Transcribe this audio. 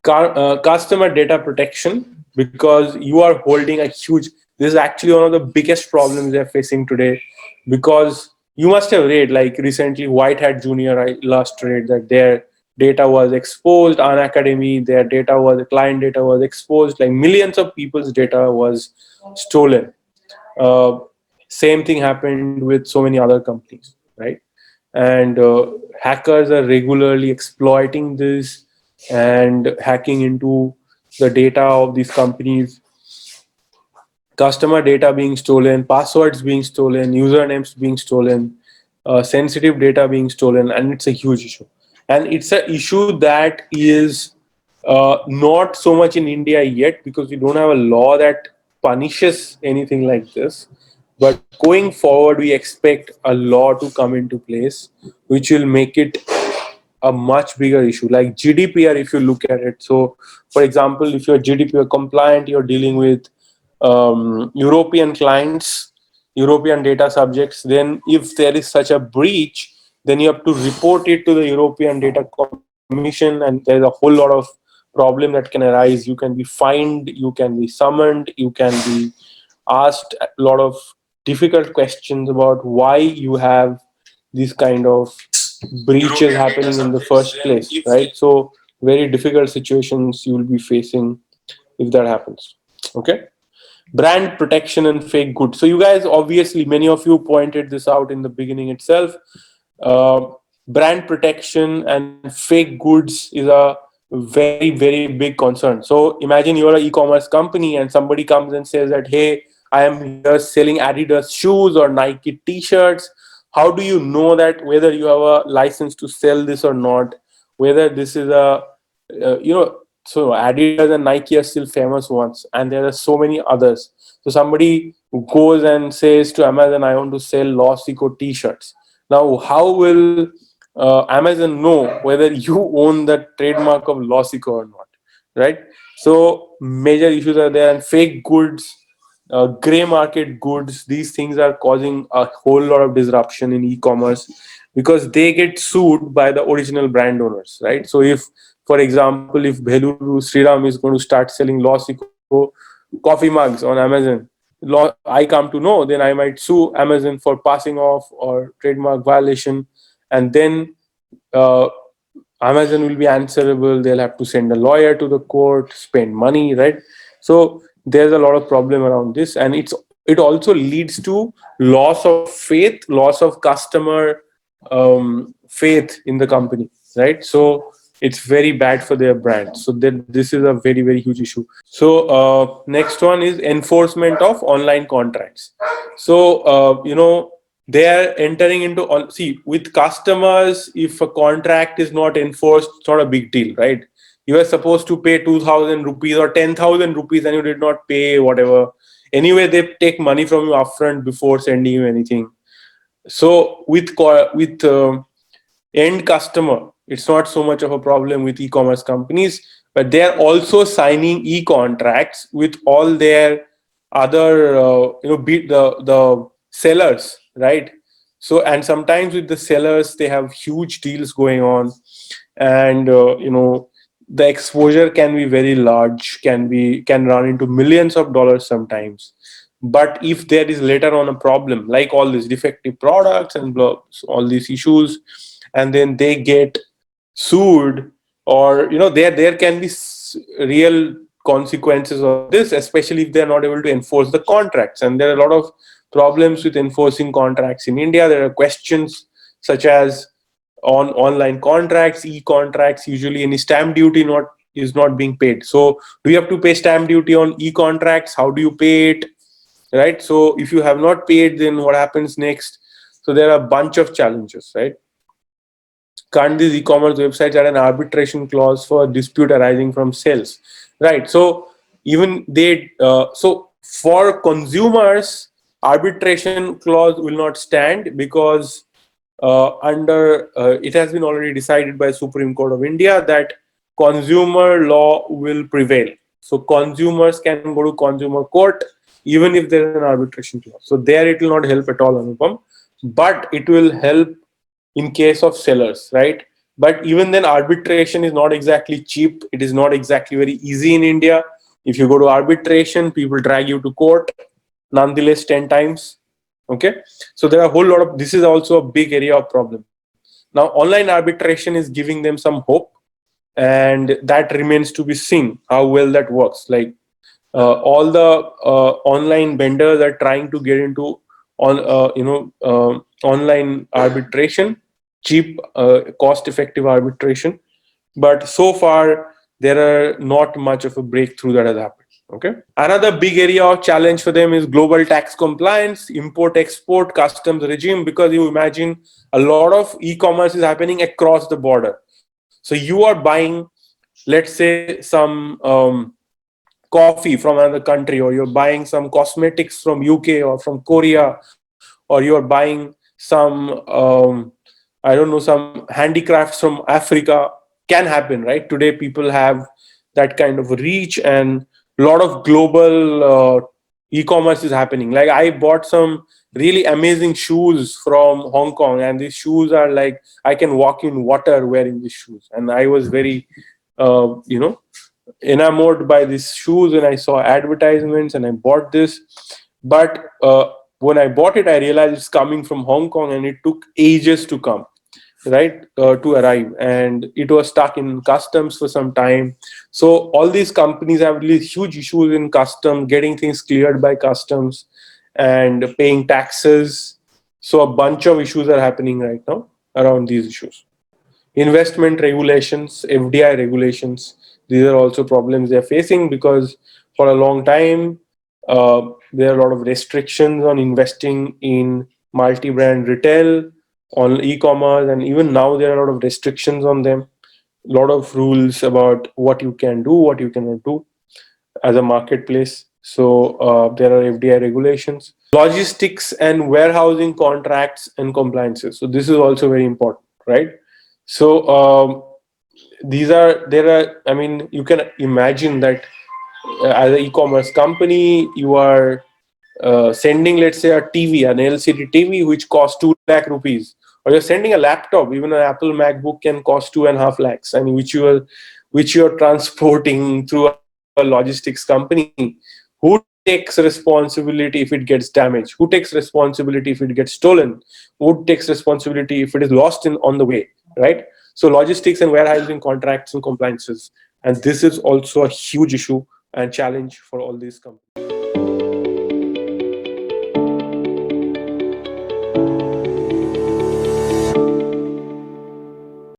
Customer data protection, because you are holding a huge, this is actually one of the biggest problems they're facing today, because you must have read, like recently White Hat Junior, I last read that their data was exposed on Academy, their data was, client data was exposed, like millions of people's data was stolen. uh, Same thing happened with so many other companies, right? And hackers are regularly exploiting this and hacking into the data of these companies, customer data being stolen, passwords being stolen, usernames being stolen, sensitive data being stolen, and it's a huge issue. And it's an issue that is not so much in India yet, because we don't have a law that punishes anything like this. But going forward, we expect a law to come into place which will make it a much bigger issue, like GDPR. If you look at it, so for example, if you're GDPR compliant, you're dealing with European clients, European data subjects, then if there is such a breach, then you have to report it to the European Data Commission, and there's a whole lot of problem that can arise. You can be fined, you can be summoned, you can be asked a lot of difficult questions about why you have these kind of breaches happening in the first place, right? So very difficult situations you will be facing if that happens. Okay. Brand protection and fake goods. So you guys, obviously many of you pointed this out in the beginning itself. uh, Brand protection and fake goods is a very big concern. So imagine you're an e-commerce company and somebody comes and says that, hey, I am here selling Adidas shoes or Nike t-shirts. How do you know that whether you have a license to sell this or not, whether this is a so Adidas and Nike are still famous ones, and there are so many others. So somebody goes and says to Amazon, I want to sell LawSikho t-shirts. Now, how will Amazon know whether you own the trademark of LawSikho or not, right? So major issues are there, and fake goods, gray market goods. These things are causing a whole lot of disruption in e-commerce because they get sued by the original brand owners, right? So if, for example, if Beluru Sriram is going to start selling LawSikho coffee mugs on Amazon, I come to know, then I might sue Amazon for passing off or trademark violation, and then uh, Amazon will be answerable. They'll have to send a lawyer to the court, spend money, right? So there's a lot of problem around this, and it also leads to loss of faith, loss of customer faith in the company, right? So it's very bad for their brand. So that this is a very huge issue. So next one is enforcement of online contracts. So they are entering into all, see, with customers, if a contract is not enforced, it's not a big deal, right? You are supposed to pay 2,000 rupees or 10,000 rupees and you did not pay, whatever. Anyway, they take money from you upfront before sending you anything. So with end customer, it's not so much of a problem with e-commerce companies, but they're also signing e-contracts with all their other the sellers, right? So, and sometimes with the sellers they have huge deals going on, and the exposure can be very large, can run into millions of dollars sometimes. But if there is later on a problem, like all these defective products and all these issues, and then they get sued, or there can be real consequences of this, especially if they're not able to enforce the contracts. And there are a lot of problems with enforcing contracts in India. There are questions such as on online contracts, e-contracts, usually any stamp duty not is not being paid. So do you have to pay stamp duty on e-contracts? How do you pay it, right? So if you have not paid, then what happens next? So there are a bunch of challenges, right? Can't these e-commerce websites add an arbitration clause for dispute arising from sales, right? So even they so for consumers, arbitration clause will not stand, because under it has been already decided by Supreme Court of India that consumer law will prevail. So consumers can go to consumer court even if there is an arbitration clause. So there it will not help at all, Anupam, but it will help in case of sellers, right? But even then, arbitration is not exactly cheap. It is not exactly very easy in India. If you go to arbitration, people drag you to court, nonetheless, 10 times. Okay. So there are a whole lot of, this is also a big area of problem. Now, online arbitration is giving them some hope, and that remains to be seen how well that works. Like all the online vendors are trying to get into online arbitration, cheap, cost effective arbitration, but so far there are not much of a breakthrough that has happened. Okay. Another big area of challenge for them is global tax compliance, import export, customs regime, because you imagine a lot of e-commerce is happening across the border. So you are buying, let's say, some coffee from another country, or you're buying some cosmetics from UK or from Korea, or you're buying some I don't know, some handicrafts from Africa. Can happen, right? Today people have that kind of reach, and a lot of global e-commerce is happening. Like I bought some really amazing shoes from Hong Kong, and these shoes are like I can walk in water wearing these shoes, and I was very you know enamored by these shoes, and I saw advertisements and I bought this. But when I bought it, I realized it's coming from Hong Kong, and it took ages to come, right, to arrive, and it was stuck in customs for some time. So all these companies have really huge issues in customs, getting things cleared by customs and paying taxes. So a bunch of issues are happening right now around these issues. Investment regulations, FDI regulations, these are also problems they're facing, because for a long time there are a lot of restrictions on investing in multi-brand retail, on e-commerce, and even now there are a lot of restrictions on them. A lot of rules about what you can do, what you cannot do as a marketplace. So there are FDI regulations, logistics and warehousing contracts and compliances. So this is also very important, right? So these are there are. I mean, you can imagine that as an e-commerce company, you are sending, let's say, a TV, an LCD TV, which costs 2 lakh rupees, or you're sending a laptop. Even an Apple MacBook can cost 2.5 lakhs, and which you are transporting through a logistics company. Who takes responsibility if it gets damaged? Who takes responsibility if it gets stolen? Who takes responsibility if it is lost in on the way? Right. So logistics and warehousing contracts and compliances, and this is also a huge issue and challenge for all these companies.